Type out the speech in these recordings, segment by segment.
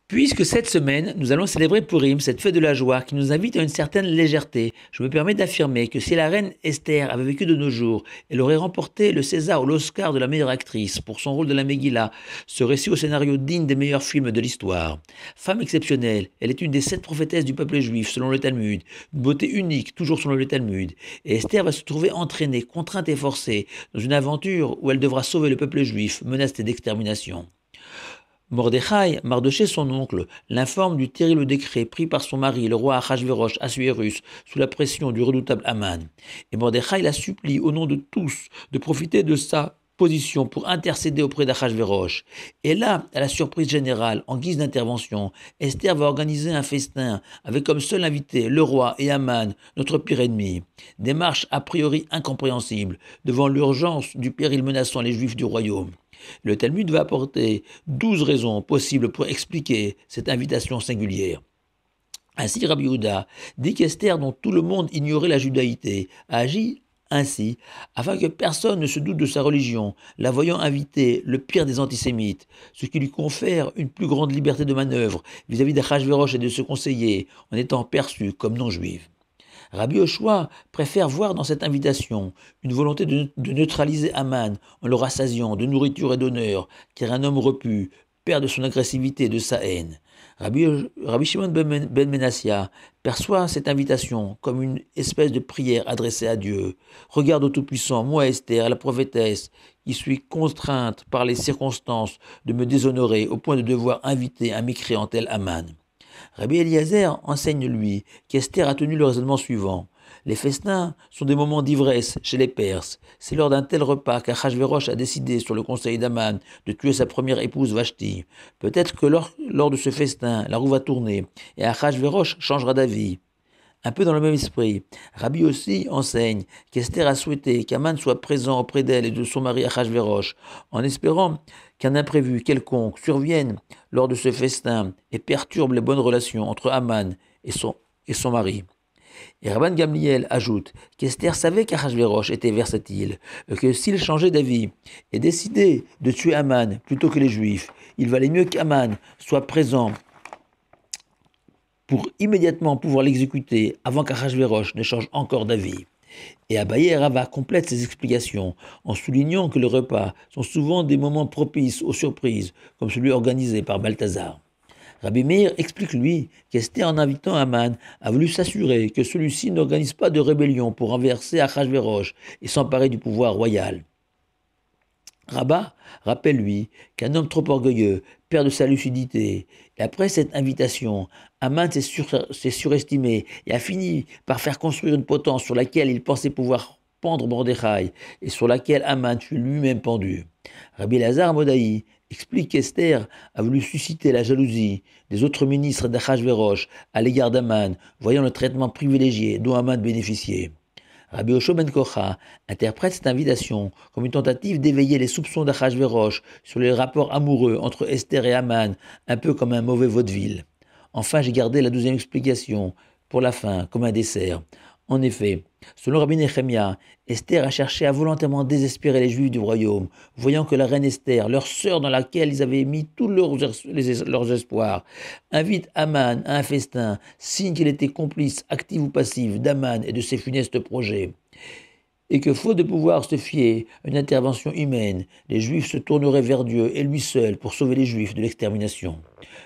Puisque cette semaine, nous allons célébrer Purim, cette fête de la joie qui nous invite à une certaine légèreté, je me permets d'affirmer que si la reine Esther avait vécu de nos jours, elle aurait remporté le César ou l'Oscar de la meilleure actrice pour son rôle de la Megillah, ce récit au scénario digne des meilleurs films de l'histoire. Femme exceptionnelle, elle est une des 7 prophétesses du peuple juif selon le Talmud, une beauté unique toujours selon le Talmud, et Esther va se trouver entraînée, contrainte et forcée dans une aventure où elle devra sauver le peuple juif menacé d'extermination. Mordechai, Mardoché son oncle, l'informe du terrible décret pris par son mari, le roi Achashvérosh Assuérus, sous la pression du redoutable Aman. Et Mordechai la supplie au nom de tous de profiter de sa position pour intercéder auprès d'Achashvérosh. Et là, à la surprise générale, en guise d'intervention, Esther va organiser un festin avec comme seul invité le roi et Aman, notre pire ennemi. Démarche a priori incompréhensible devant l'urgence du péril menaçant les juifs du royaume. Le Talmud va apporter 12 raisons possibles pour expliquer cette invitation singulière. Ainsi, Rabbi Yehuda dit qu'Esther, dont tout le monde ignorait la judaïté, a agi ainsi afin que personne ne se doute de sa religion, la voyant inviter le pire des antisémites, ce qui lui confère une plus grande liberté de manœuvre vis-à-vis d'Achashvérosh et de se conseiller en étant perçue comme non-juive. Rabbi Yoshua préfère voir dans cette invitation une volonté de neutraliser Aman en le rassasiant de nourriture et d'honneur, car un homme repu perd de son agressivité et de sa haine. Rabbi Shimon ben Menassia perçoit cette invitation comme une espèce de prière adressée à Dieu. Regarde au Tout-Puissant, moi Esther, la prophétesse, qui suis contrainte par les circonstances de me déshonorer au point de devoir inviter un mécréant tel Aman. Rabbi Eliezer enseigne, lui, qu'Esther a tenu le raisonnement suivant. Les festins sont des moments d'ivresse chez les Perses. C'est lors d'un tel repas qu'Achashvérosh a décidé, sur le conseil d'Aman, de tuer sa première épouse Vashti. Peut-être que lors de ce festin, la roue va tourner et Achashvérosh changera d'avis. Un peu dans le même esprit, Rabbi aussi enseigne qu'Esther a souhaité qu'Aman soit présent auprès d'elle et de son mari Achashvérosh, en espérant qu'un imprévu quelconque survienne lors de ce festin et perturbe les bonnes relations entre Aman et son mari. Et Rabban Gamliel ajoute qu'Esther savait qu'Achashvérosh était versatile, et que s'il changeait d'avis et décidait de tuer Aman plutôt que les Juifs, il valait mieux qu'Aman soit présent pour immédiatement pouvoir l'exécuter avant qu'Achashvérosh ne change encore d'avis. Et Abaye Rava complète ses explications en soulignant que les repas sont souvent des moments propices aux surprises, comme celui organisé par Balthazar. Rabbi Meir explique, lui, qu'Esther, en invitant Aman, a voulu s'assurer que celui-ci n'organise pas de rébellion pour renverser Achashvérosh et s'emparer du pouvoir royal. Rabat rappelle, lui, qu'un homme trop orgueilleux perd de sa lucidité. Et après cette invitation, Aman s'est surestimé et a fini par faire construire une potence sur laquelle il pensait pouvoir pendre Mordechai et sur laquelle Aman fut lui-même pendu. Rabbi Lazar Modaï explique qu'Esther a voulu susciter la jalousie des autres ministres d'Achashvérosh à l'égard d'Aman, voyant le traitement privilégié dont Aman bénéficiait. Rabbi Yoshua ben Kocha interprète cette invitation comme une tentative d'éveiller les soupçons d'Achashvérosh sur les rapports amoureux entre Esther et Aman, un peu comme un mauvais vaudeville. Enfin, j'ai gardé la 12e explication pour la fin, comme un dessert. En effet, selon Rabbi Nechemia, Esther a cherché à volontairement désespérer les Juifs du royaume, voyant que la reine Esther, leur sœur dans laquelle ils avaient mis tous leurs espoirs, invite Aman à un festin, signe qu'il était complice, actif ou passif, d'Aman et de ses funestes projets. Et que, faute de pouvoir se fier à une intervention humaine, les Juifs se tourneraient vers Dieu et lui seul pour sauver les Juifs de l'extermination.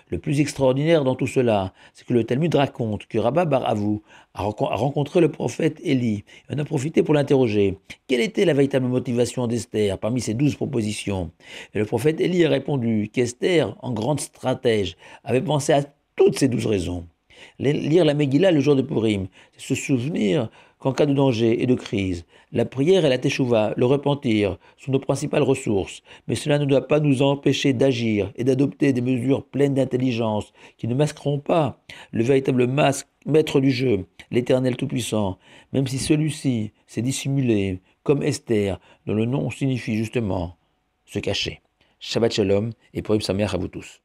Le plus extraordinaire dans tout cela, c'est que le Talmud raconte que Rabba bar Avou a rencontré le prophète Élie et en a profité pour l'interroger. Quelle était la véritable motivation d'Esther parmi ces 12 propositions? Et le prophète Élie a répondu qu'Esther, en grande stratège, avait pensé à toutes ces 12 raisons. Lire la Megillah le jour de Purim, c'est se souvenir qu'en cas de danger et de crise, la prière et la teshuva, le repentir, sont nos principales ressources, mais cela ne doit pas nous empêcher d'agir et d'adopter des mesures pleines d'intelligence qui ne masqueront pas le véritable maître du jeu, l'Éternel Tout-Puissant, même si celui-ci s'est dissimulé, comme Esther, dont le nom signifie justement se cacher. Shabbat Shalom et Purim Sameach à vous tous.